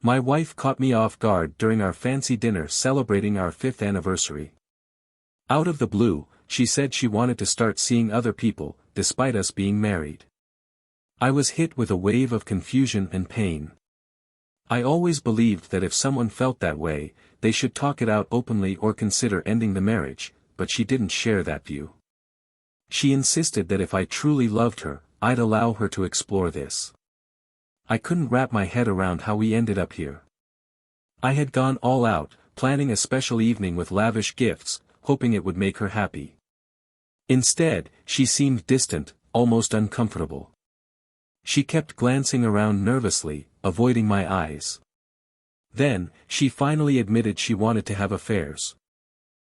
My wife caught me off guard during our fancy dinner celebrating our 5th anniversary. Out of the blue, she said she wanted to start seeing other people, despite us being married. I was hit with a wave of confusion and pain. I always believed that if someone felt that way, they should talk it out openly or consider ending the marriage, but she didn't share that view. She insisted that if I truly loved her, I'd allow her to explore this. I couldn't wrap my head around how we ended up here. I had gone all out, planning a special evening with lavish gifts, hoping it would make her happy. Instead, she seemed distant, almost uncomfortable. She kept glancing around nervously, avoiding my eyes. Then, she finally admitted she wanted to have affairs.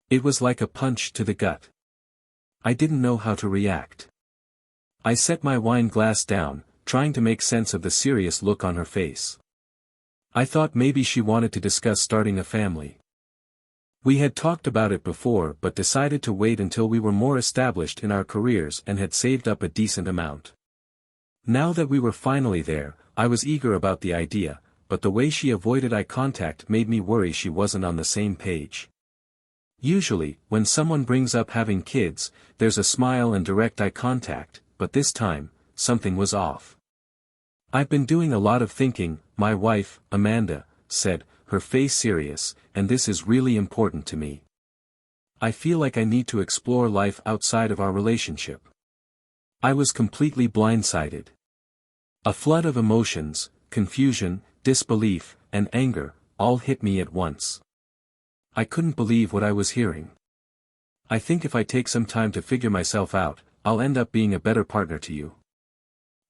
It was like a punch to the gut. I didn't know how to react. I set my wine glass down, trying to make sense of the serious look on her face. I thought maybe she wanted to discuss starting a family. We had talked about it before but decided to wait until we were more established in our careers and had saved up a decent amount. Now that we were finally there, I was eager about the idea, but the way she avoided eye contact made me worry she wasn't on the same page. Usually, when someone brings up having kids, there's a smile and direct eye contact, but this time, something was off. "I've been doing a lot of thinking," my wife, Amanda, said, her face serious, "and this is really important to me. I feel like I need to explore life outside of our relationship." I was completely blindsided. A flood of emotions, confusion, disbelief, and anger, all hit me at once. I couldn't believe what I was hearing. "I think if I take some time to figure myself out, I'll end up being a better partner to you."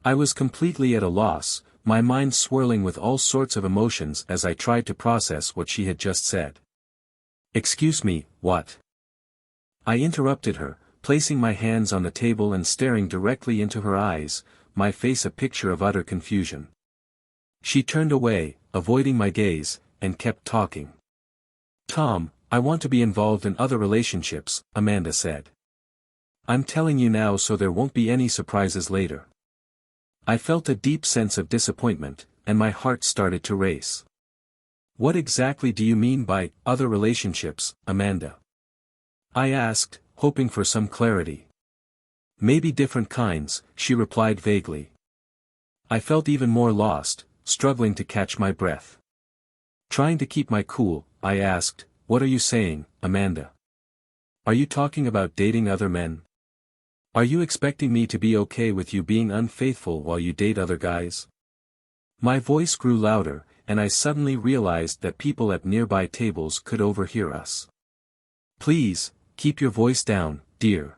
I was completely at a loss, my mind swirling with all sorts of emotions as I tried to process what she had just said. "Excuse me, what?" I interrupted her, placing my hands on the table and staring directly into her eyes, my face a picture of utter confusion. She turned away, avoiding my gaze, and kept talking. "Tom, I want to be involved in other relationships," Amanda said. "I'm telling you now so there won't be any surprises later." I felt a deep sense of disappointment, and my heart started to race. "What exactly do you mean by other relationships, Amanda?" I asked, hoping for some clarity. "Maybe different kinds," she replied vaguely. I felt even more lost, struggling to catch my breath. Trying to keep my cool, I asked, "What are you saying, Amanda? Are you talking about dating other men? Are you expecting me to be okay with you being unfaithful while you date other guys?" My voice grew louder, and I suddenly realized that people at nearby tables could overhear us. "Please, keep your voice down, dear.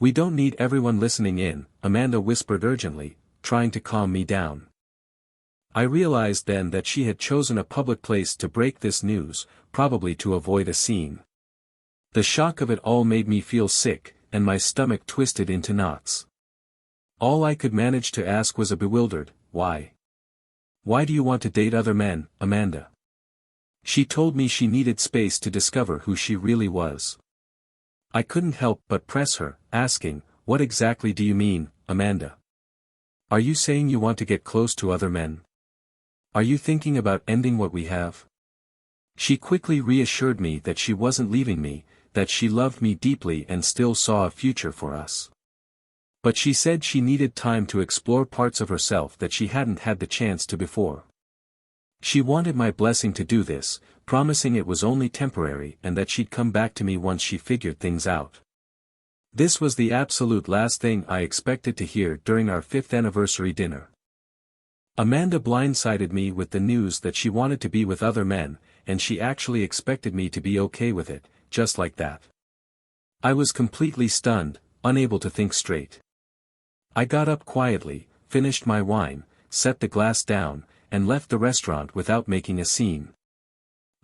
We don't need everyone listening in," Amanda whispered urgently, trying to calm me down. I realized then that she had chosen a public place to break this news, probably to avoid a scene. The shock of it all made me feel sick, and my stomach twisted into knots. All I could manage to ask was a bewildered, "Why? Why do you want to date other men, Amanda?" She told me she needed space to discover who she really was. I couldn't help but press her, asking, "What exactly do you mean, Amanda? Are you saying you want to get close to other men? Are you thinking about ending what we have?" She quickly reassured me that she wasn't leaving me, that she loved me deeply and still saw a future for us. But she said she needed time to explore parts of herself that she hadn't had the chance to before. She wanted my blessing to do this, promising it was only temporary and that she'd come back to me once she figured things out. This was the absolute last thing I expected to hear during our 5th anniversary dinner. Amanda blindsided me with the news that she wanted to be with other men, and she actually expected me to be okay with it, just like that. I was completely stunned, unable to think straight. I got up quietly, finished my wine, set the glass down, and left the restaurant without making a scene.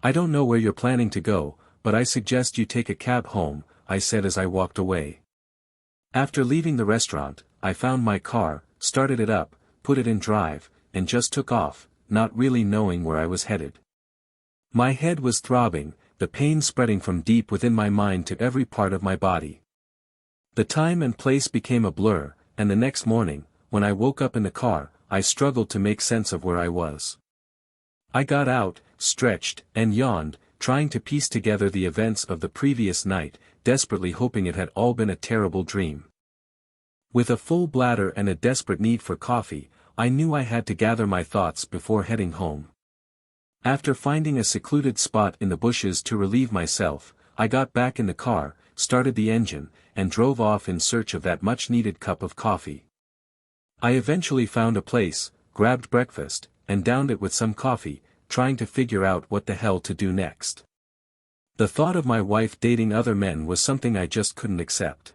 "I don't know where you're planning to go, but I suggest you take a cab home," I said as I walked away. After leaving the restaurant, I found my car, started it up, put it in drive, and just took off, not really knowing where I was headed. My head was throbbing, the pain spreading from deep within my mind to every part of my body. The time and place became a blur, and the next morning, when I woke up in the car, I struggled to make sense of where I was. I got out, stretched, and yawned, trying to piece together the events of the previous night, desperately hoping it had all been a terrible dream. With a full bladder and a desperate need for coffee, I knew I had to gather my thoughts before heading home. After finding a secluded spot in the bushes to relieve myself, I got back in the car, started the engine, and drove off in search of that much-needed cup of coffee. I eventually found a place, grabbed breakfast, and downed it with some coffee, trying to figure out what the hell to do next. The thought of my wife dating other men was something I just couldn't accept.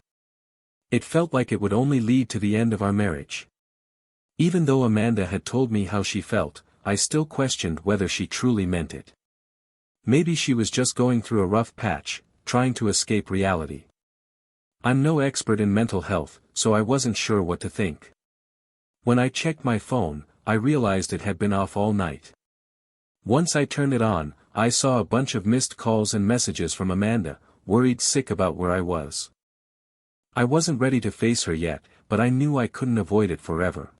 It felt like it would only lead to the end of our marriage. Even though Amanda had told me how she felt, I still questioned whether she truly meant it. Maybe she was just going through a rough patch, trying to escape reality. I'm no expert in mental health, so I wasn't sure what to think. When I checked my phone, I realized it had been off all night. Once I turned it on, I saw a bunch of missed calls and messages from Amanda, worried sick about where I was. I wasn't ready to face her yet, but I knew I couldn't avoid it forever.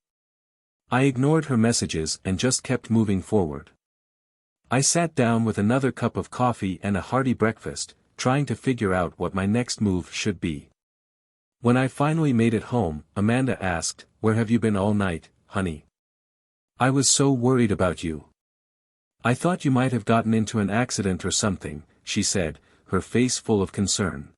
I ignored her messages and just kept moving forward. I sat down with another cup of coffee and a hearty breakfast, trying to figure out what my next move should be. When I finally made it home, Amanda asked, "Where have you been all night, honey? I was so worried about you. I thought you might have gotten into an accident or something," she said, her face full of concern.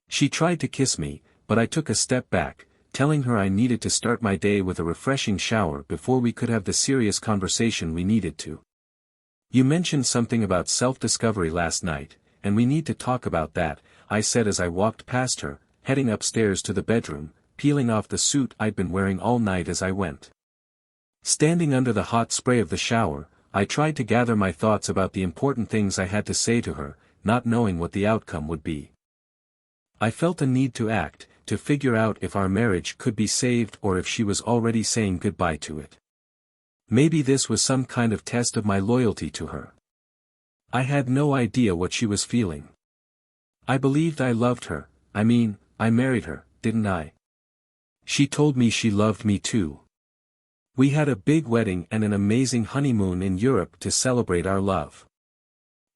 She tried to kiss me, but I took a step back, telling her I needed to start my day with a refreshing shower before we could have the serious conversation we needed to. "You mentioned something about self-discovery last night, and we need to talk about that," I said as I walked past her, heading upstairs to the bedroom, peeling off the suit I'd been wearing all night as I went. Standing under the hot spray of the shower, I tried to gather my thoughts about the important things I had to say to her, not knowing what the outcome would be. I felt a need to act, to figure out if our marriage could be saved or if she was already saying goodbye to it. Maybe this was some kind of test of my loyalty to her. I had no idea what she was feeling. I believed I loved her, I married her, didn't I? She told me she loved me too. We had a big wedding and an amazing honeymoon in Europe to celebrate our love.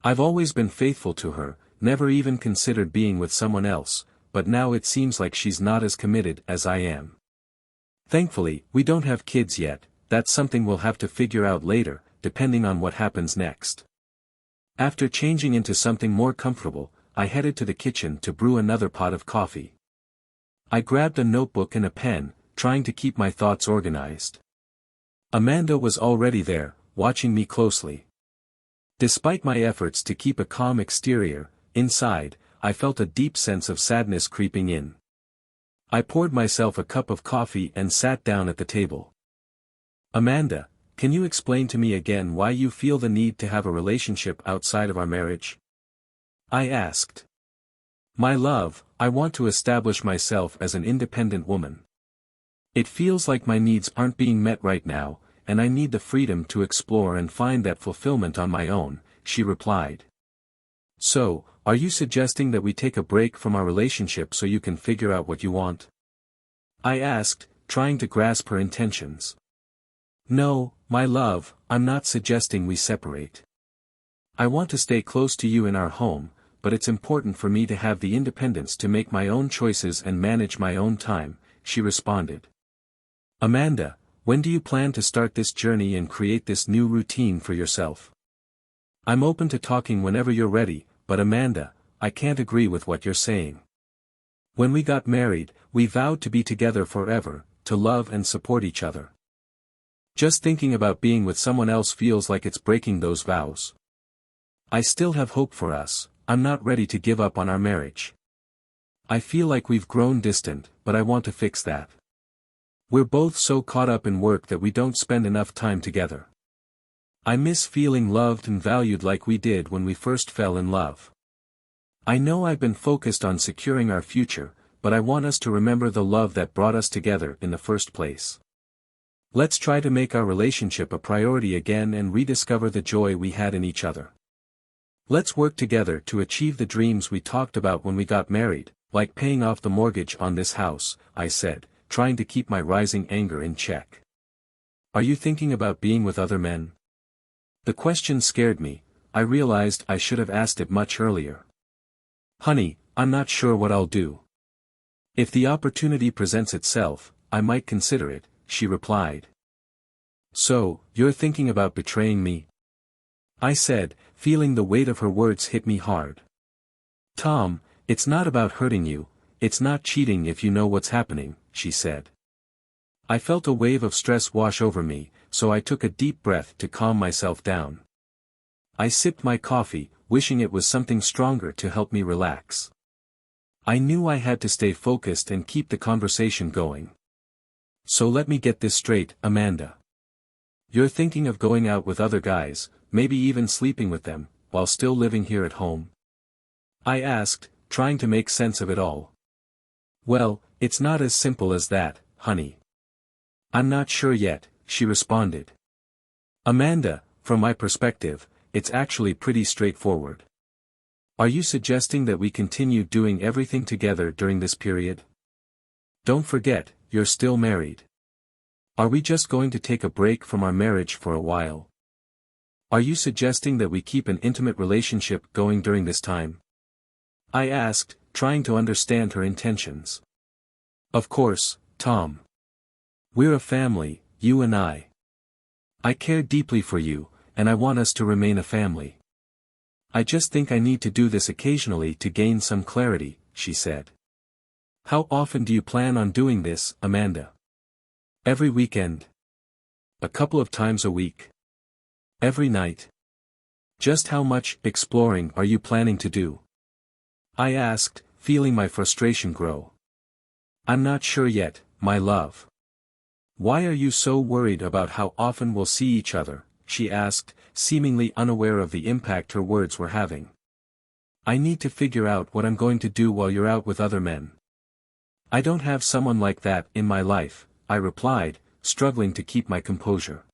I've always been faithful to her, never even considered being with someone else, but now it seems like she's not as committed as I am. Thankfully, we don't have kids yet, that's something we'll have to figure out later, depending on what happens next. After changing into something more comfortable, I headed to the kitchen to brew another pot of coffee. I grabbed a notebook and a pen, trying to keep my thoughts organized. Amanda was already there, watching me closely. Despite my efforts to keep a calm exterior, inside, I felt a deep sense of sadness creeping in. I poured myself a cup of coffee and sat down at the table. "Amanda, can you explain to me again why you feel the need to have a relationship outside of our marriage?" I asked. "My love, I want to establish myself as an independent woman. It feels like my needs aren't being met right now, and I need the freedom to explore and find that fulfillment on my own," she replied. "So, are you suggesting that we take a break from our relationship so you can figure out what you want?" I asked, trying to grasp her intentions. "No, my love, I'm not suggesting we separate. I want to stay close to you in our home, but it's important for me to have the independence to make my own choices and manage my own time," she responded. "Amanda, when do you plan to start this journey and create this new routine for yourself? I'm open to talking whenever you're ready, but Amanda, I can't agree with what you're saying. When we got married, we vowed to be together forever, to love and support each other. Just thinking about being with someone else feels like it's breaking those vows. I still have hope for us, I'm not ready to give up on our marriage. I feel like we've grown distant, but I want to fix that. We're both so caught up in work that we don't spend enough time together. I miss feeling loved and valued like we did when we first fell in love. I know I've been focused on securing our future, but I want us to remember the love that brought us together in the first place. Let's try to make our relationship a priority again and rediscover the joy we had in each other. Let's work together to achieve the dreams we talked about when we got married, like paying off the mortgage on this house," I said, trying to keep my rising anger in check. "Are you thinking about being with other men?" The question scared me. I realized I should have asked it much earlier. Honey, I'm not sure what I'll do. If the opportunity presents itself, I might consider it, she replied. So, you're thinking about betraying me? I said, feeling the weight of her words hit me hard. Tom, it's not about hurting you, it's not cheating if you know what's happening, she said. I felt a wave of stress wash over me, so I took a deep breath to calm myself down. I sipped my coffee, wishing it was something stronger to help me relax. I knew I had to stay focused and keep the conversation going. So let me get this straight, Amanda. You're thinking of going out with other guys, maybe even sleeping with them, while still living here at home? I asked, trying to make sense of it all. Well, it's not as simple as that, honey. I'm not sure yet, she responded. Amanda, from my perspective, it's actually pretty straightforward. Are you suggesting that we continue doing everything together during this period? Don't forget, you're still married. Are we just going to take a break from our marriage for a while? Are you suggesting that we keep an intimate relationship going during this time? I asked, trying to understand her intentions. Of course, Tom. We're a family, you and I. I care deeply for you, and I want us to remain a family. I just think I need to do this occasionally to gain some clarity, she said. How often do you plan on doing this, Amanda? Every weekend. A couple of times a week. Every night. Just how much exploring are you planning to do? I asked, feeling my frustration grow. I'm not sure yet, my love. Why are you so worried about how often we'll see each other? She asked, seemingly unaware of the impact her words were having. I need to figure out what I'm going to do while you're out with other men. I don't have someone like that in my life, I replied, struggling to keep my composure.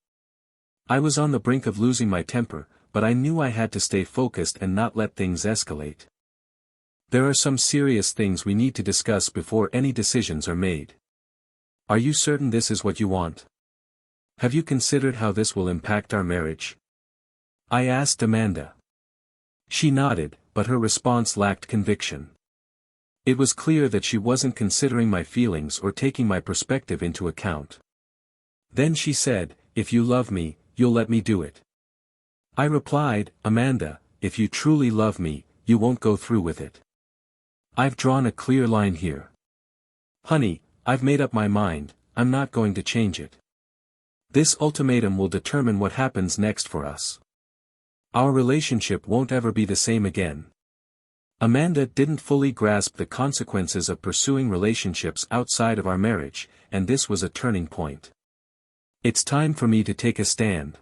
I was on the brink of losing my temper, but I knew I had to stay focused and not let things escalate. There are some serious things we need to discuss before any decisions are made. Are you certain this is what you want? Have you considered how this will impact our marriage? I asked Amanda. She nodded, but her response lacked conviction. It was clear that she wasn't considering my feelings or taking my perspective into account. Then she said, if you love me, you'll let me do it. I replied, Amanda, if you truly love me, you won't go through with it. I've drawn a clear line here. Honey, I've made up my mind, I'm not going to change it. This ultimatum will determine what happens next for us. Our relationship won't ever be the same again. Amanda didn't fully grasp the consequences of pursuing relationships outside of our marriage, and this was a turning point. It's time for me to take a stand.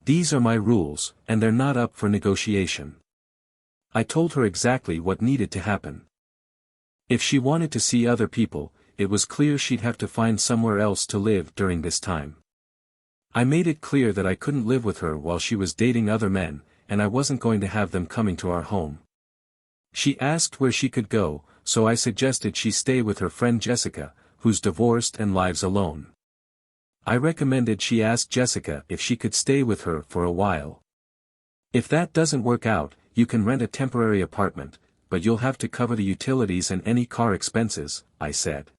These are my rules, and they're not up for negotiation. I told her exactly what needed to happen. If she wanted to see other people, it was clear she'd have to find somewhere else to live during this time. I made it clear that I couldn't live with her while she was dating other men, and I wasn't going to have them coming to our home. She asked where she could go, so I suggested she stay with her friend Jessica, who's divorced and lives alone. I recommended she ask Jessica if she could stay with her for a while. If that doesn't work out, you can rent a temporary apartment, but you'll have to cover the utilities and any car expenses, I said.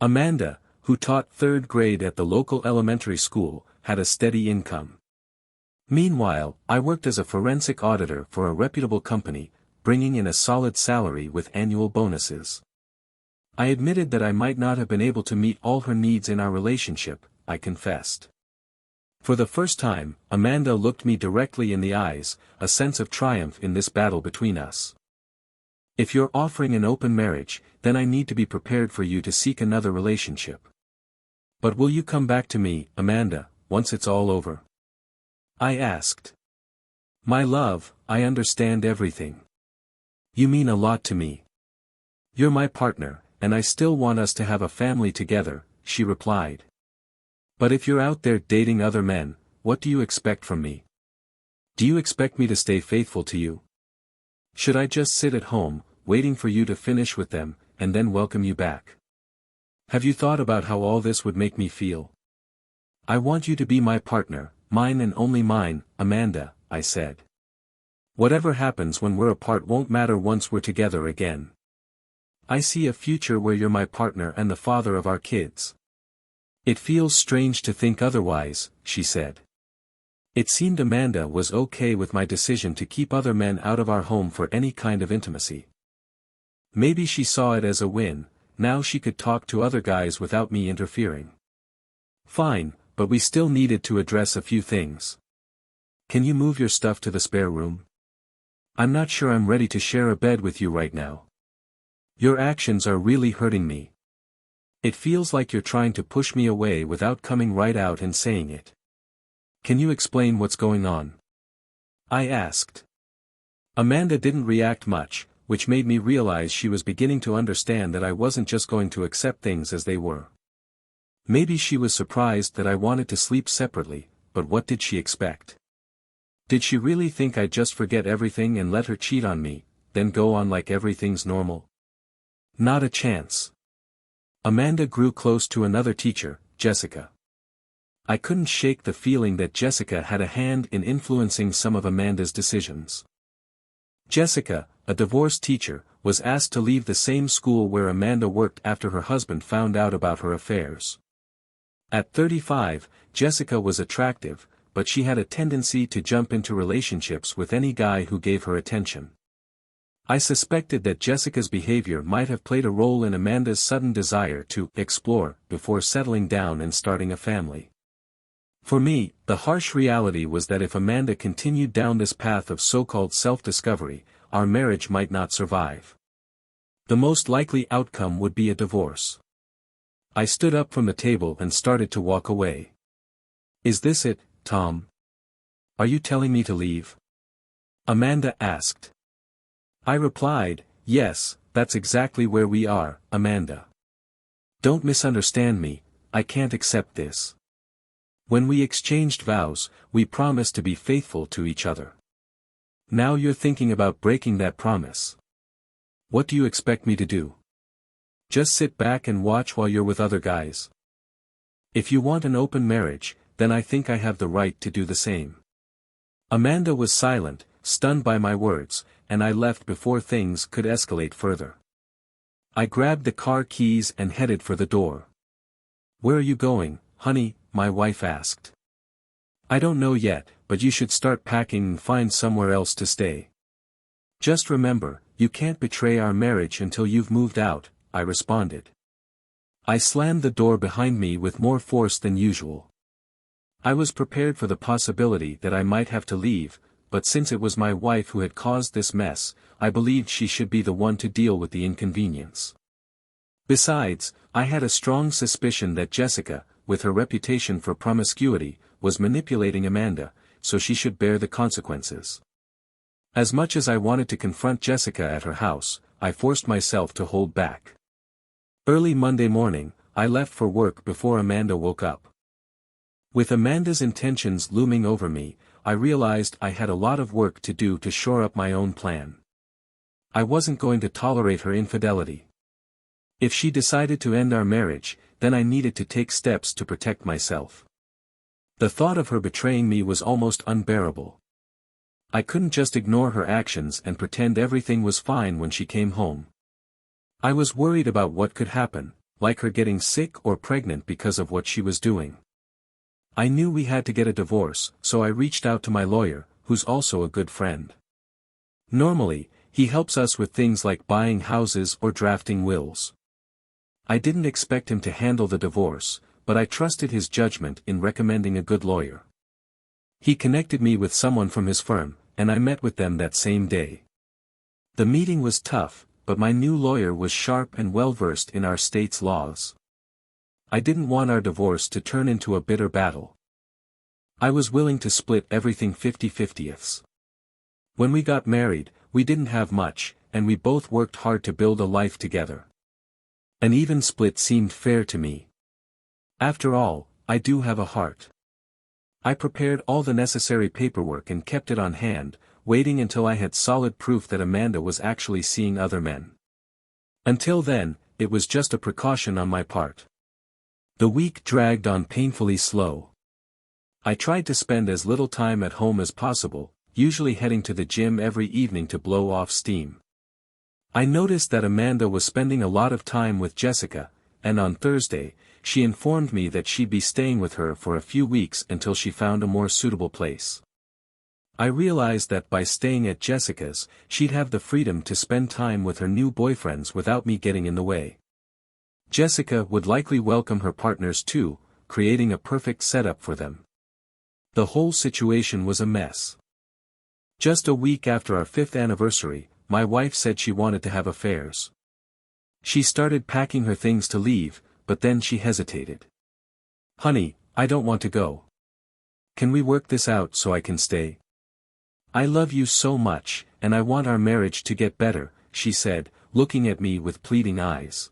Amanda, who taught third grade at the local elementary school, had a steady income. Meanwhile, I worked as a forensic auditor for a reputable company, bringing in a solid salary with annual bonuses. I admitted that I might not have been able to meet all her needs in our relationship, I confessed. For the first time, Amanda looked me directly in the eyes, a sense of triumph in this battle between us. If you're offering an open marriage, then I need to be prepared for you to seek another relationship. But will you come back to me, Amanda, once it's all over? I asked. My love, I understand everything. You mean a lot to me. You're my partner, and I still want us to have a family together, she replied. But if you're out there dating other men, what do you expect from me? Do you expect me to stay faithful to you? Should I just sit at home, waiting for you to finish with them, and then welcome you back? Have you thought about how all this would make me feel? I want you to be my partner, Mine and only mine, Amanda, I said. Whatever happens when we're apart won't matter once we're together again. I see a future where you're my partner and the father of our kids. It feels strange to think otherwise, she said. It seemed Amanda was okay with my decision to keep other men out of our home for any kind of intimacy. Maybe she saw it as a win, now she could talk to other guys without me interfering. Fine, but we still needed to address a few things. Can you move your stuff to the spare room? I'm not sure I'm ready to share a bed with you right now. Your actions are really hurting me. It feels like you're trying to push me away without coming right out and saying it. Can you explain what's going on? I asked. Amanda didn't react much, which made me realize she was beginning to understand that I wasn't just going to accept things as they were. Maybe she was surprised that I wanted to sleep separately, but what did she expect? Did she really think I'd just forget everything and let her cheat on me, then go on like everything's normal? Not a chance. Amanda grew close to another teacher, Jessica. I couldn't shake the feeling that Jessica had a hand in influencing some of Amanda's decisions. Jessica, a divorced teacher, was asked to leave the same school where Amanda worked after her husband found out about her affairs. At 35, Jessica was attractive, but she had a tendency to jump into relationships with any guy who gave her attention. I suspected that Jessica's behavior might have played a role in Amanda's sudden desire to explore before settling down and starting a family. For me, the harsh reality was that if Amanda continued down this path of so-called self-discovery, our marriage might not survive. The most likely outcome would be a divorce. I stood up from the table and started to walk away. Is this it, Tom? Are you telling me to leave? Amanda asked. I replied, yes, that's exactly where we are, Amanda. Don't misunderstand me, I can't accept this. When we exchanged vows, we promised to be faithful to each other. Now you're thinking about breaking that promise. What do you expect me to do? Just sit back and watch while you're with other guys? If you want an open marriage, then I think I have the right to do the same. Amanda was silent, stunned by my words, and I left before things could escalate further. I grabbed the car keys and headed for the door. Where are you going, honey? My wife asked. I don't know yet, but you should start packing and find somewhere else to stay. Just remember, you can't betray our marriage until you've moved out, I responded. I slammed the door behind me with more force than usual. I was prepared for the possibility that I might have to leave, but since it was my wife who had caused this mess, I believed she should be the one to deal with the inconvenience. Besides, I had a strong suspicion that Jessica, with her reputation for promiscuity, was manipulating Amanda, so she should bear the consequences. As much as I wanted to confront Jessica at her house, I forced myself to hold back. Early Monday morning, I left for work before Amanda woke up. With Amanda's intentions looming over me, I realized I had a lot of work to do to shore up my own plan. I wasn't going to tolerate her infidelity. If she decided to end our marriage, then I needed to take steps to protect myself. The thought of her betraying me was almost unbearable. I couldn't just ignore her actions and pretend everything was fine when she came home. I was worried about what could happen, like her getting sick or pregnant because of what she was doing. I knew we had to get a divorce, so I reached out to my lawyer, who's also a good friend. Normally, he helps us with things like buying houses or drafting wills. I didn't expect him to handle the divorce, but I trusted his judgment in recommending a good lawyer. He connected me with someone from his firm, and I met with them that same day. The meeting was tough, but my new lawyer was sharp and well-versed in our state's laws. I didn't want our divorce to turn into a bitter battle. I was willing to split everything 50-50ths. When we got married, we didn't have much, and we both worked hard to build a life together. An even split seemed fair to me. After all, I do have a heart. I prepared all the necessary paperwork and kept it on hand, waiting until I had solid proof that Amanda was actually seeing other men. Until then, it was just a precaution on my part. The week dragged on painfully slow. I tried to spend as little time at home as possible, usually heading to the gym every evening to blow off steam. I noticed that Amanda was spending a lot of time with Jessica, and on Thursday, she informed me that she'd be staying with her for a few weeks until she found a more suitable place. I realized that by staying at Jessica's, she'd have the freedom to spend time with her new boyfriends without me getting in the way. Jessica would likely welcome her partners too, creating a perfect setup for them. The whole situation was a mess. Just a week after our 5th anniversary, my wife said she wanted to have affairs. She started packing her things to leave, but then she hesitated. "Honey, I don't want to go. Can we work this out so I can stay? I love you so much, and I want our marriage to get better," she said, looking at me with pleading eyes.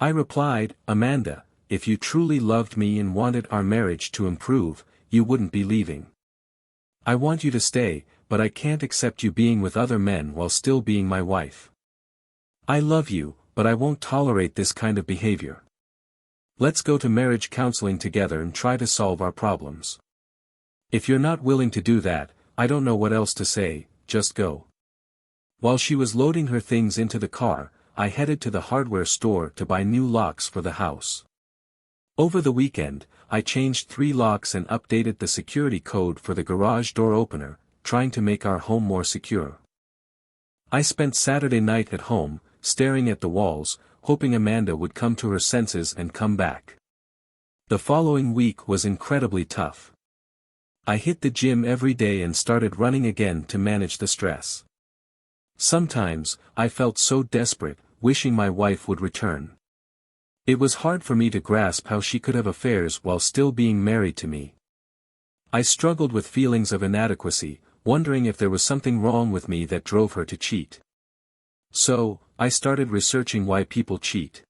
I replied, "Amanda, if you truly loved me and wanted our marriage to improve, you wouldn't be leaving. I want you to stay, but I can't accept you being with other men while still being my wife. I love you, but I won't tolerate this kind of behavior. Let's go to marriage counseling together and try to solve our problems. If you're not willing to do that, I don't know what else to say, just go." While she was loading her things into the car, I headed to the hardware store to buy new locks for the house. Over the weekend, I changed 3 locks and updated the security code for the garage door opener, trying to make our home more secure. I spent Saturday night at home, staring at the walls, hoping Amanda would come to her senses and come back. The following week was incredibly tough. I hit the gym every day and started running again to manage the stress. Sometimes, I felt so desperate, wishing my wife would return. It was hard for me to grasp how she could have affairs while still being married to me. I struggled with feelings of inadequacy, wondering if there was something wrong with me that drove her to cheat. So, I started researching why people cheat.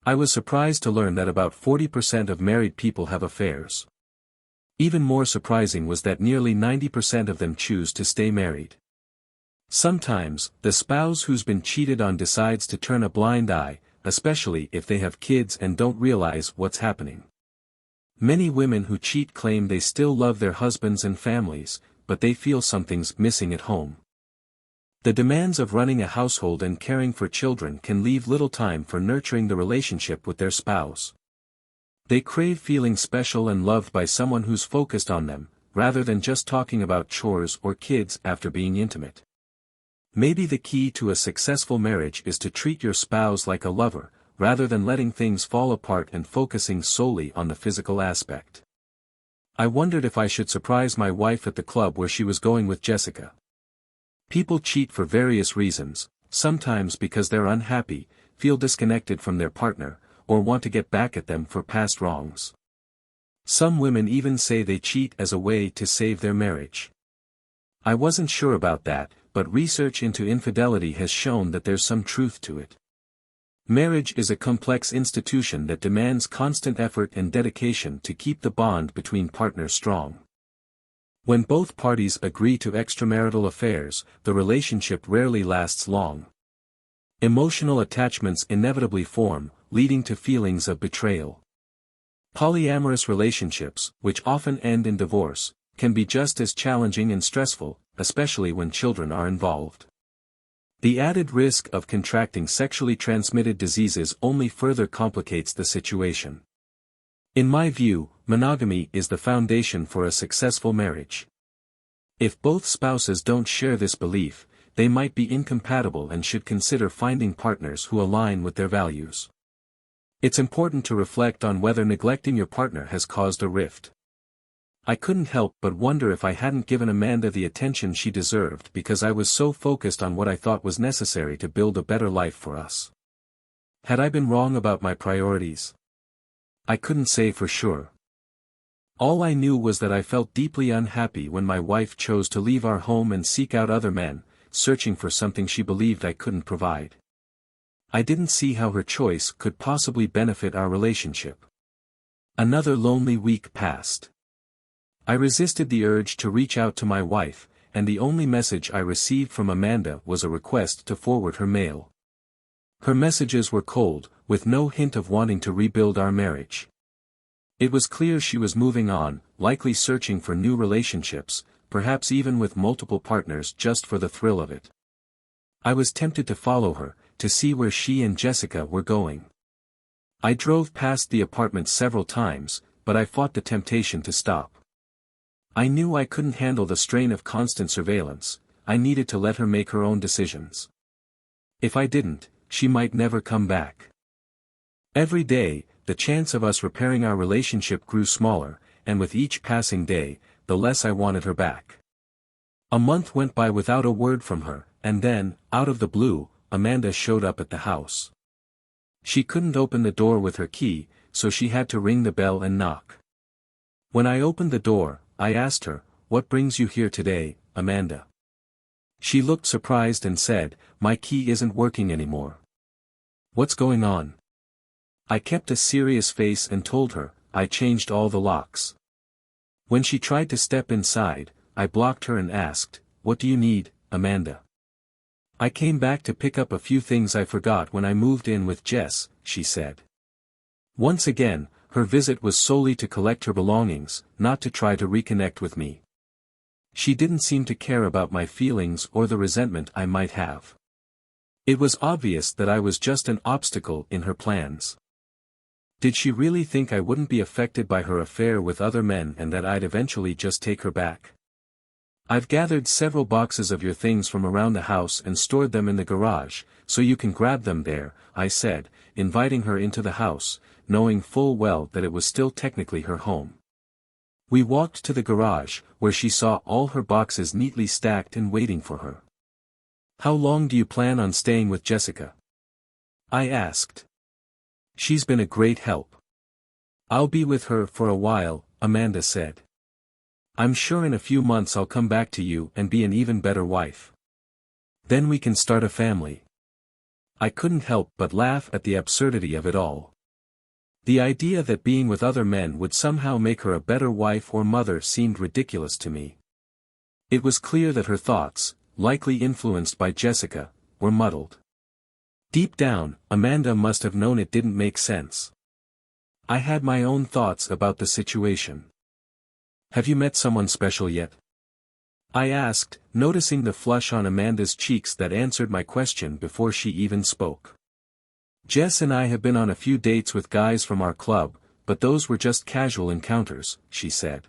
I was surprised to learn that about 40% of married people have affairs. Even more surprising was that nearly 90% of them choose to stay married. Sometimes, the spouse who's been cheated on decides to turn a blind eye, especially if they have kids and don't realize what's happening. Many women who cheat claim they still love their husbands and families, but they feel something's missing at home. The demands of running a household and caring for children can leave little time for nurturing the relationship with their spouse. They crave feeling special and loved by someone who's focused on them, rather than just talking about chores or kids after being intimate. Maybe the key to a successful marriage is to treat your spouse like a lover, rather than letting things fall apart and focusing solely on the physical aspect. I wondered if I should surprise my wife at the club where she was going with Jessica. People cheat for various reasons, sometimes because they're unhappy, feel disconnected from their partner, or want to get back at them for past wrongs. Some women even say they cheat as a way to save their marriage. I wasn't sure about that, but research into infidelity has shown that there's some truth to it. Marriage is a complex institution that demands constant effort and dedication to keep the bond between partners strong. When both parties agree to extramarital affairs, the relationship rarely lasts long. Emotional attachments inevitably form, leading to feelings of betrayal. Polyamorous relationships, which often end in divorce, can be just as challenging and stressful, especially when children are involved. The added risk of contracting sexually transmitted diseases only further complicates the situation. In my view, monogamy is the foundation for a successful marriage. If both spouses don't share this belief, they might be incompatible and should consider finding partners who align with their values. It's important to reflect on whether neglecting your partner has caused a rift. I couldn't help but wonder if I hadn't given Amanda the attention she deserved because I was so focused on what I thought was necessary to build a better life for us. Had I been wrong about my priorities? I couldn't say for sure. All I knew was that I felt deeply unhappy when my wife chose to leave our home and seek out other men, searching for something she believed I couldn't provide. I didn't see how her choice could possibly benefit our relationship. Another lonely week passed. I resisted the urge to reach out to my wife, and the only message I received from Amanda was a request to forward her mail. Her messages were cold, with no hint of wanting to rebuild our marriage. It was clear she was moving on, likely searching for new relationships, perhaps even with multiple partners just for the thrill of it. I was tempted to follow her, to see where she and Jessica were going. I drove past the apartment several times, but I fought the temptation to stop. I knew I couldn't handle the strain of constant surveillance. I needed to let her make her own decisions. If I didn't, she might never come back. Every day, the chance of us repairing our relationship grew smaller, and with each passing day, the less I wanted her back. A month went by without a word from her, and then, out of the blue, Amanda showed up at the house. She couldn't open the door with her key, so she had to ring the bell and knock. When I opened the door, I asked her, "What brings you here today, Amanda?" She looked surprised and said, "My key isn't working anymore." "What's going on?" I kept a serious face and told her, "I changed all the locks." When she tried to step inside, I blocked her and asked, "What do you need, Amanda?" "I came back to pick up a few things I forgot when I moved in with Jess," she said. Once again, her visit was solely to collect her belongings, not to try to reconnect with me. She didn't seem to care about my feelings or the resentment I might have. It was obvious that I was just an obstacle in her plans. Did she really think I wouldn't be affected by her affair with other men and that I'd eventually just take her back? "I've gathered several boxes of your things from around the house and stored them in the garage, so you can grab them there," I said, inviting her into the house, knowing full well that it was still technically her home. We walked to the garage, where she saw all her boxes neatly stacked and waiting for her. "How long do you plan on staying with Jessica?" I asked. "She's been a great help." "I'll be with her for a while," Amanda said. "I'm sure in a few months I'll come back to you and be an even better wife. Then we can start a family." I couldn't help but laugh at the absurdity of it all. The idea that being with other men would somehow make her a better wife or mother seemed ridiculous to me. It was clear that her thoughts, likely influenced by Jessica, were muddled. Deep down, Amanda must have known it didn't make sense. I had my own thoughts about the situation. "Have you met someone special yet?" I asked, noticing the flush on Amanda's cheeks that answered my question before she even spoke. "Jess and I have been on a few dates with guys from our club, but those were just casual encounters," she said.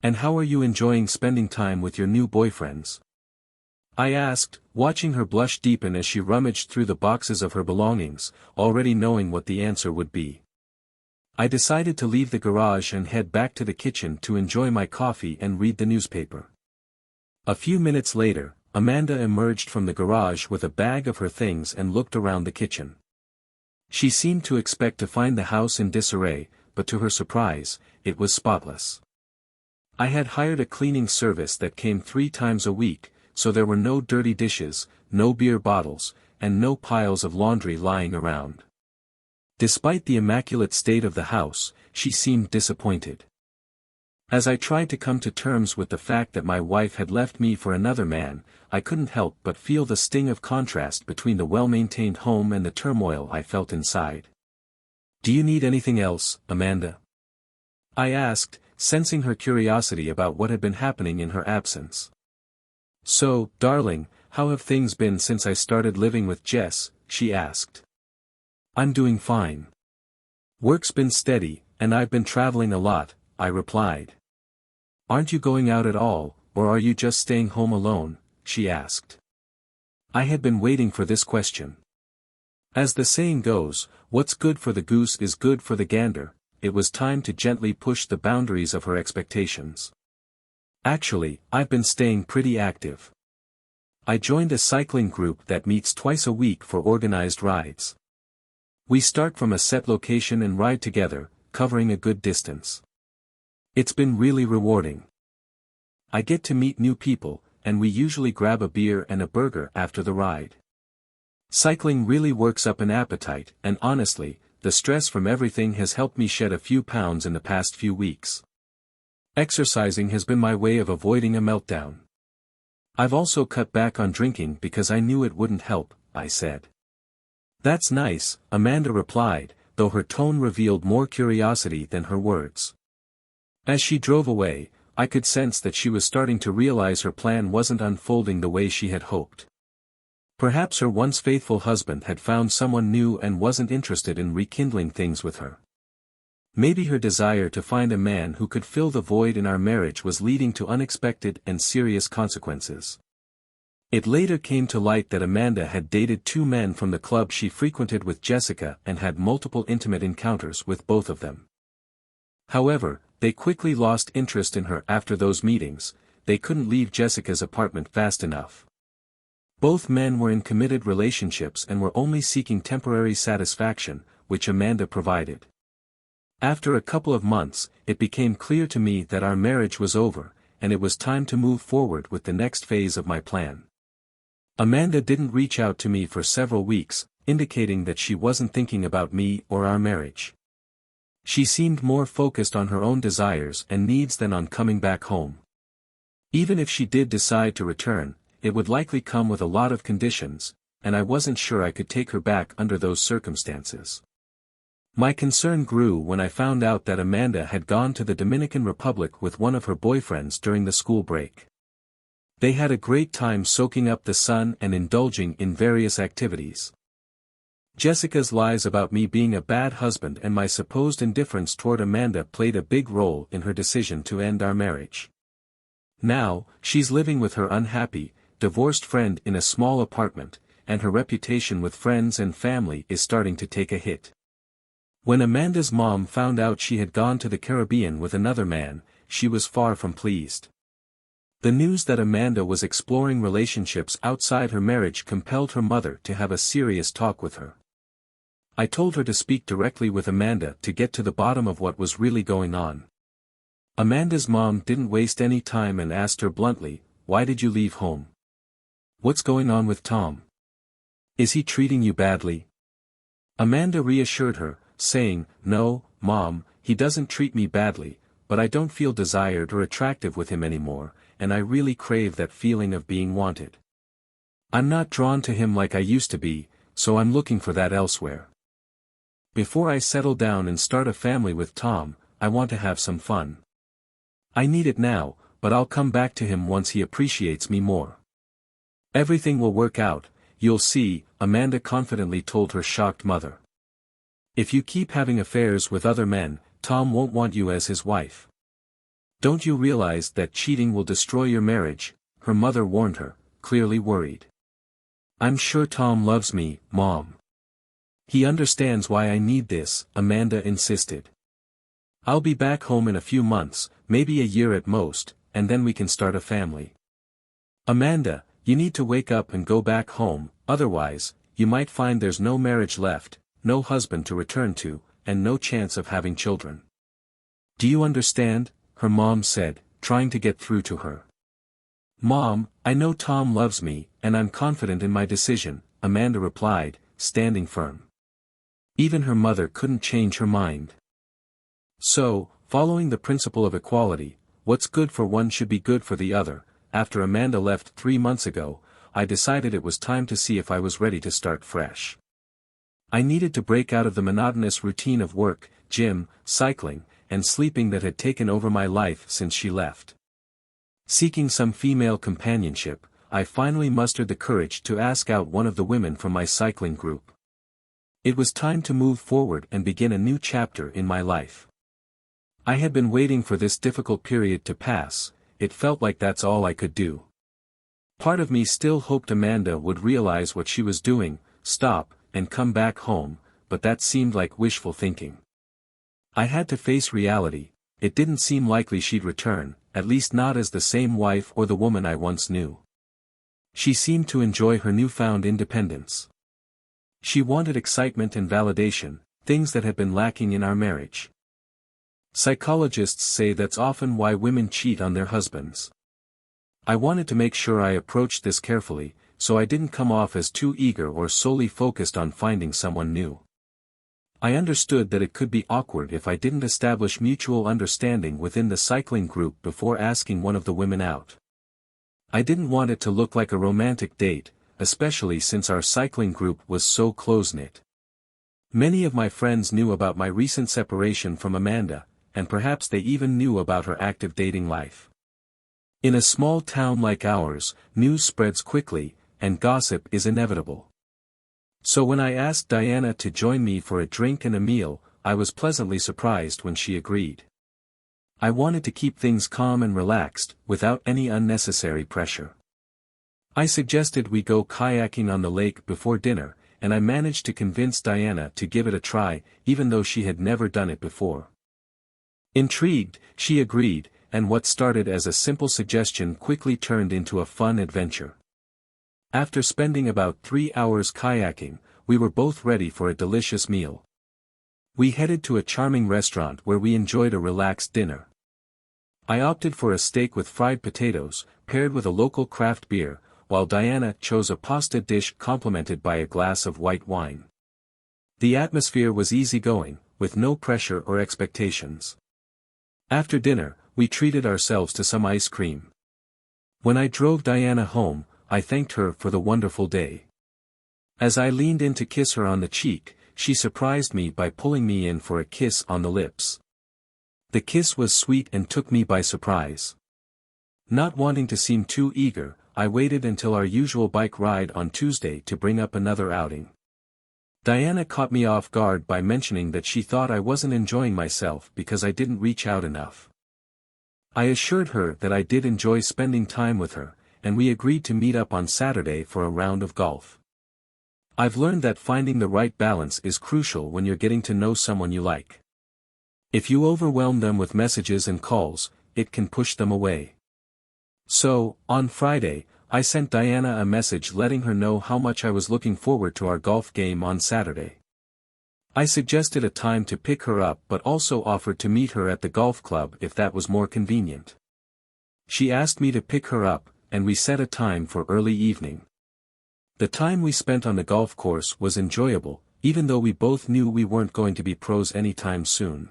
"And how are you enjoying spending time with your new boyfriends?" I asked, watching her blush deepen as she rummaged through the boxes of her belongings, already knowing what the answer would be. I decided to leave the garage and head back to the kitchen to enjoy my coffee and read the newspaper. A few minutes later, Amanda emerged from the garage with a bag of her things and looked around the kitchen. She seemed to expect to find the house in disarray, but to her surprise, it was spotless. I had hired a cleaning service that came 3 times a week, so there were no dirty dishes, no beer bottles, and no piles of laundry lying around. Despite the immaculate state of the house, she seemed disappointed. As I tried to come to terms with the fact that my wife had left me for another man, I couldn't help but feel the sting of contrast between the well-maintained home and the turmoil I felt inside. "Do you need anything else, Amanda?" I asked, sensing her curiosity about what had been happening in her absence. "So, darling, how have things been since I started living with Jess?" she asked. "I'm doing fine. Work's been steady, and I've been traveling a lot," I replied. "Aren't you going out at all, or are you just staying home alone?" she asked. I had been waiting for this question. As the saying goes, what's good for the goose is good for the gander. It was time to gently push the boundaries of her expectations. "Actually, I've been staying pretty active. I joined a cycling group that meets twice a week for organized rides. We start from a set location and ride together, covering a good distance. It's been really rewarding. I get to meet new people, and we usually grab a beer and a burger after the ride. Cycling really works up an appetite, and honestly, the stress from everything has helped me shed a few pounds in the past few weeks. Exercising has been my way of avoiding a meltdown. I've also cut back on drinking because I knew it wouldn't help," I said. "That's nice," Amanda replied, though her tone revealed more curiosity than her words. As she drove away, I could sense that she was starting to realize her plan wasn't unfolding the way she had hoped. Perhaps her once faithful husband had found someone new and wasn't interested in rekindling things with her. Maybe her desire to find a man who could fill the void in our marriage was leading to unexpected and serious consequences. It later came to light that Amanda had dated 2 men from the club she frequented with Jessica and had multiple intimate encounters with both of them. However, they quickly lost interest in her after those meetings. They couldn't leave Jessica's apartment fast enough. Both men were in committed relationships and were only seeking temporary satisfaction, which Amanda provided. After a couple of months, it became clear to me that our marriage was over, and it was time to move forward with the next phase of my plan. Amanda didn't reach out to me for several weeks, indicating that she wasn't thinking about me or our marriage. She seemed more focused on her own desires and needs than on coming back home. Even if she did decide to return, it would likely come with a lot of conditions, and I wasn't sure I could take her back under those circumstances. My concern grew when I found out that Amanda had gone to the Dominican Republic with one of her boyfriends during the school break. They had a great time soaking up the sun and indulging in various activities. Jessica's lies about me being a bad husband and my supposed indifference toward Amanda played a big role in her decision to end our marriage. Now, she's living with her unhappy, divorced friend in a small apartment, and her reputation with friends and family is starting to take a hit. When Amanda's mom found out she had gone to the Caribbean with another man, she was far from pleased. The news that Amanda was exploring relationships outside her marriage compelled her mother to have a serious talk with her. I told her to speak directly with Amanda to get to the bottom of what was really going on. Amanda's mom didn't waste any time and asked her bluntly, "Why did you leave home? What's going on with Tom? Is he treating you badly?" Amanda reassured her, saying, "No, Mom, he doesn't treat me badly, but I don't feel desired or attractive with him anymore, and I really crave that feeling of being wanted. I'm not drawn to him like I used to be, so I'm looking for that elsewhere. Before I settle down and start a family with Tom, I want to have some fun. I need it now, but I'll come back to him once he appreciates me more." "Everything will work out, you'll see," Amanda confidently told her shocked mother. "If you keep having affairs with other men, Tom won't want you as his wife. Don't you realize that cheating will destroy your marriage?" her mother warned her, clearly worried. "I'm sure Tom loves me, Mom. He understands why I need this," Amanda insisted. "I'll be back home in a few months, maybe a year at most, and then we can start a family." "Amanda, you need to wake up and go back home, otherwise, you might find there's no marriage left, no husband to return to, and no chance of having children. Do you understand?" her mom said, trying to get through to her. "Mom, I know Tom loves me, and I'm confident in my decision," Amanda replied, standing firm. Even her mother couldn't change her mind. So, following the principle of equality, what's good for one should be good for the other, after Amanda left 3 months ago, I decided it was time to see if I was ready to start fresh. I needed to break out of the monotonous routine of work, gym, cycling, and sleeping that had taken over my life since she left. Seeking some female companionship, I finally mustered the courage to ask out one of the women from my cycling group. It was time to move forward and begin a new chapter in my life. I had been waiting for this difficult period to pass. It felt like that's all I could do. Part of me still hoped Amanda would realize what she was doing, stop, and come back home, but that seemed like wishful thinking. I had to face reality. It didn't seem likely she'd return, at least not as the same wife or the woman I once knew. She seemed to enjoy her newfound independence. She wanted excitement and validation, things that had been lacking in our marriage. Psychologists say that's often why women cheat on their husbands. I wanted to make sure I approached this carefully, so I didn't come off as too eager or solely focused on finding someone new. I understood that it could be awkward if I didn't establish mutual understanding within the cycling group before asking one of the women out. I didn't want it to look like a romantic date, especially since our cycling group was so close-knit. Many of my friends knew about my recent separation from Amanda, and perhaps they even knew about her active dating life. In a small town like ours, news spreads quickly, and gossip is inevitable. So when I asked Diana to join me for a drink and a meal, I was pleasantly surprised when she agreed. I wanted to keep things calm and relaxed, without any unnecessary pressure. I suggested we go kayaking on the lake before dinner, and I managed to convince Diana to give it a try, even though she had never done it before. Intrigued, she agreed, and what started as a simple suggestion quickly turned into a fun adventure. After spending about 3 hours kayaking, we were both ready for a delicious meal. We headed to a charming restaurant where we enjoyed a relaxed dinner. I opted for a steak with fried potatoes, paired with a local craft beer, while Diana chose a pasta dish complemented by a glass of white wine. The atmosphere was easygoing, with no pressure or expectations. After dinner, we treated ourselves to some ice cream. When I drove Diana home, I thanked her for the wonderful day. As I leaned in to kiss her on the cheek, she surprised me by pulling me in for a kiss on the lips. The kiss was sweet and took me by surprise. Not wanting to seem too eager, I waited until our usual bike ride on Tuesday to bring up another outing. Diana caught me off guard by mentioning that she thought I wasn't enjoying myself because I didn't reach out enough. I assured her that I did enjoy spending time with her, and we agreed to meet up on Saturday for a round of golf. I've learned that finding the right balance is crucial when you're getting to know someone you like. If you overwhelm them with messages and calls, it can push them away. So, on Friday, I sent Diana a message letting her know how much I was looking forward to our golf game on Saturday. I suggested a time to pick her up but also offered to meet her at the golf club if that was more convenient. She asked me to pick her up, and we set a time for early evening. The time we spent on the golf course was enjoyable, even though we both knew we weren't going to be pros anytime soon.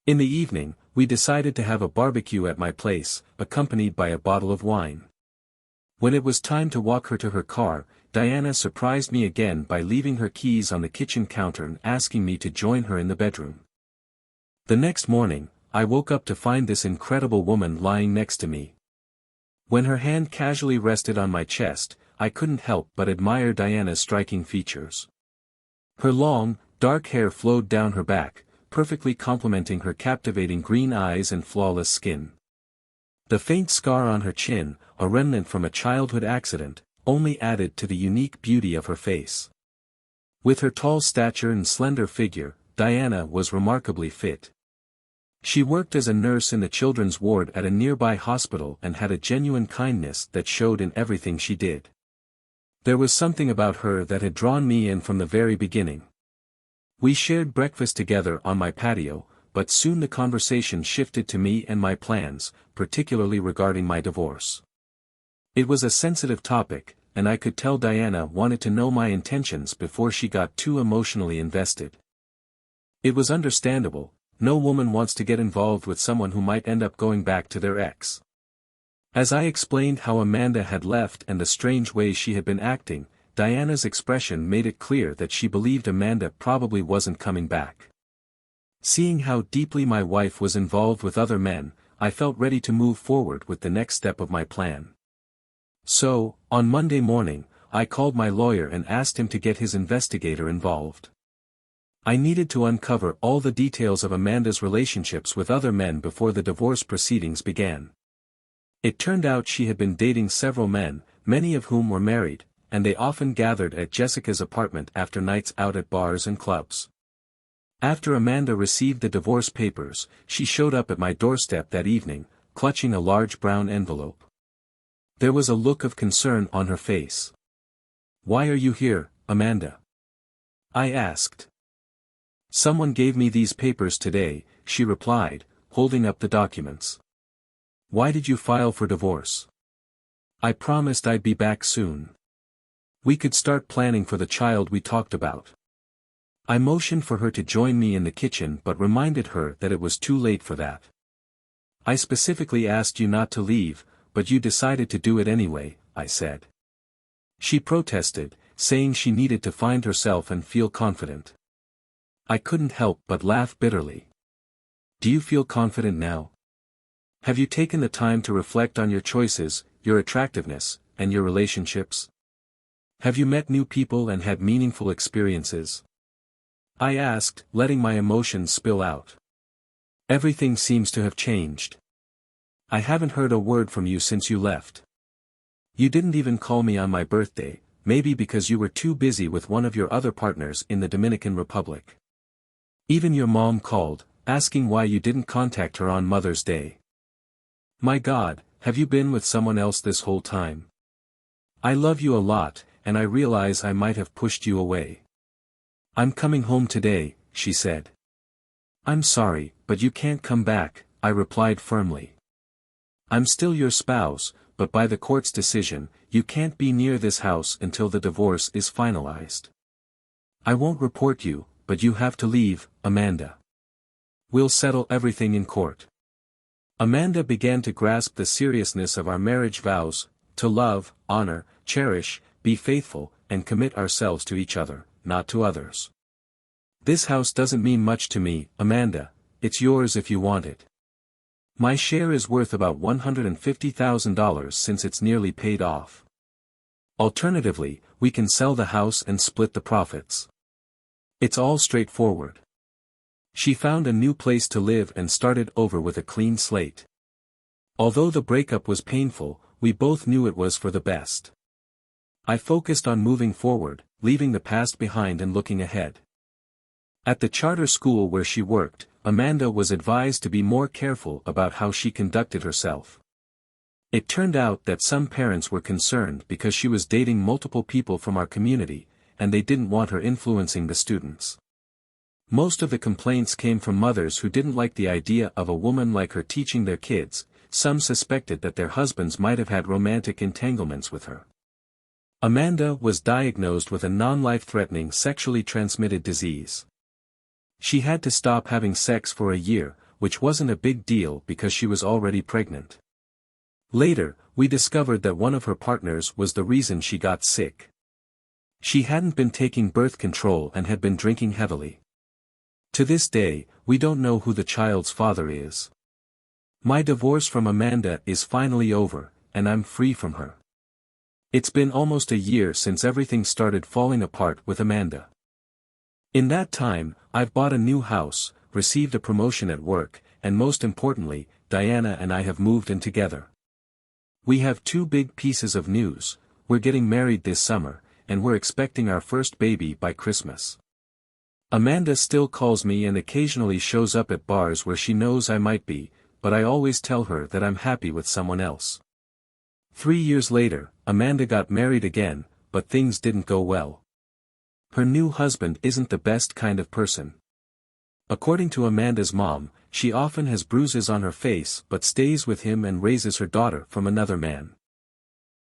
In the evening, we decided to have a barbecue at my place, accompanied by a bottle of wine. When it was time to walk her to her car, Diana surprised me again by leaving her keys on the kitchen counter and asking me to join her in the bedroom. The next morning, I woke up to find this incredible woman lying next to me. When her hand casually rested on my chest, I couldn't help but admire Diana's striking features. Her long, dark hair flowed down her back, perfectly complementing her captivating green eyes and flawless skin. The faint scar on her chin, a remnant from a childhood accident, only added to the unique beauty of her face. With her tall stature and slender figure, Diana was remarkably fit. She worked as a nurse in the children's ward at a nearby hospital and had a genuine kindness that showed in everything she did. There was something about her that had drawn me in from the very beginning. We shared breakfast together on my patio, but soon the conversation shifted to me and my plans, particularly regarding my divorce. It was a sensitive topic, and I could tell Diana wanted to know my intentions before she got too emotionally invested. It was understandable, no woman wants to get involved with someone who might end up going back to their ex. As I explained how Amanda had left and the strange ways she had been acting, Diana's expression made it clear that she believed Amanda probably wasn't coming back. Seeing how deeply my wife was involved with other men, I felt ready to move forward with the next step of my plan. So, on Monday morning, I called my lawyer and asked him to get his investigator involved. I needed to uncover all the details of Amanda's relationships with other men before the divorce proceedings began. It turned out she had been dating several men, many of whom were married, and they often gathered at Jessica's apartment after nights out at bars and clubs. After Amanda received the divorce papers, she showed up at my doorstep that evening, clutching a large brown envelope. There was a look of concern on her face. "Why are you here, Amanda?" I asked. "Someone gave me these papers today," she replied, holding up the documents. "Why did you file for divorce?" "I promised I'd be back soon. We could start planning for the child we talked about." I motioned for her to join me in the kitchen but reminded her that it was too late for that. "I specifically asked you not to leave, but you decided to do it anyway," I said. She protested, saying she needed to find herself and feel confident. I couldn't help but laugh bitterly. Do you feel confident now? Have you taken the time to reflect on your choices, your attractiveness, and your relationships? Have you met new people and had meaningful experiences? I asked, letting my emotions spill out. Everything seems to have changed. I haven't heard a word from you since you left. You didn't even call me on my birthday, maybe because you were too busy with one of your other partners in the Dominican Republic. Even your mom called, asking why you didn't contact her on Mother's Day. My God, have you been with someone else this whole time? I love you a lot, and I realize I might have pushed you away. I'm coming home today, she said. I'm sorry, but you can't come back, I replied firmly. I'm still your spouse, but by the court's decision, you can't be near this house until the divorce is finalized. I won't report you, but you have to leave, Amanda. We'll settle everything in court. Amanda began to grasp the seriousness of our marriage vows, to love, honor, cherish, be faithful, and commit ourselves to each other, not to others. This house doesn't mean much to me, Amanda, it's yours if you want it. My share is worth about $150,000 since it's nearly paid off. Alternatively, we can sell the house and split the profits. It's all straightforward. She found a new place to live and started over with a clean slate. Although the breakup was painful, we both knew it was for the best. I focused on moving forward, leaving the past behind and looking ahead. At the charter school where she worked, Amanda was advised to be more careful about how she conducted herself. It turned out that some parents were concerned because she was dating multiple people from our community, and they didn't want her influencing the students. Most of the complaints came from mothers who didn't like the idea of a woman like her teaching their kids. Some suspected that their husbands might have had romantic entanglements with her. Amanda was diagnosed with a non-life-threatening sexually transmitted disease. She had to stop having sex for a year, which wasn't a big deal because she was already pregnant. Later, we discovered that one of her partners was the reason she got sick. She hadn't been taking birth control and had been drinking heavily. To this day, we don't know who the child's father is. My divorce from Amanda is finally over, and I'm free from her. It's been almost a year since everything started falling apart with Amanda. In that time, I've bought a new house, received a promotion at work, and most importantly, Diana and I have moved in together. We have two big pieces of news: we're getting married this summer, and we're expecting our first baby by Christmas. Amanda still calls me and occasionally shows up at bars where she knows I might be, but I always tell her that I'm happy with someone else. 3 years later, Amanda got married again, but things didn't go well. Her new husband isn't the best kind of person. According to Amanda's mom, she often has bruises on her face but stays with him and raises her daughter from another man.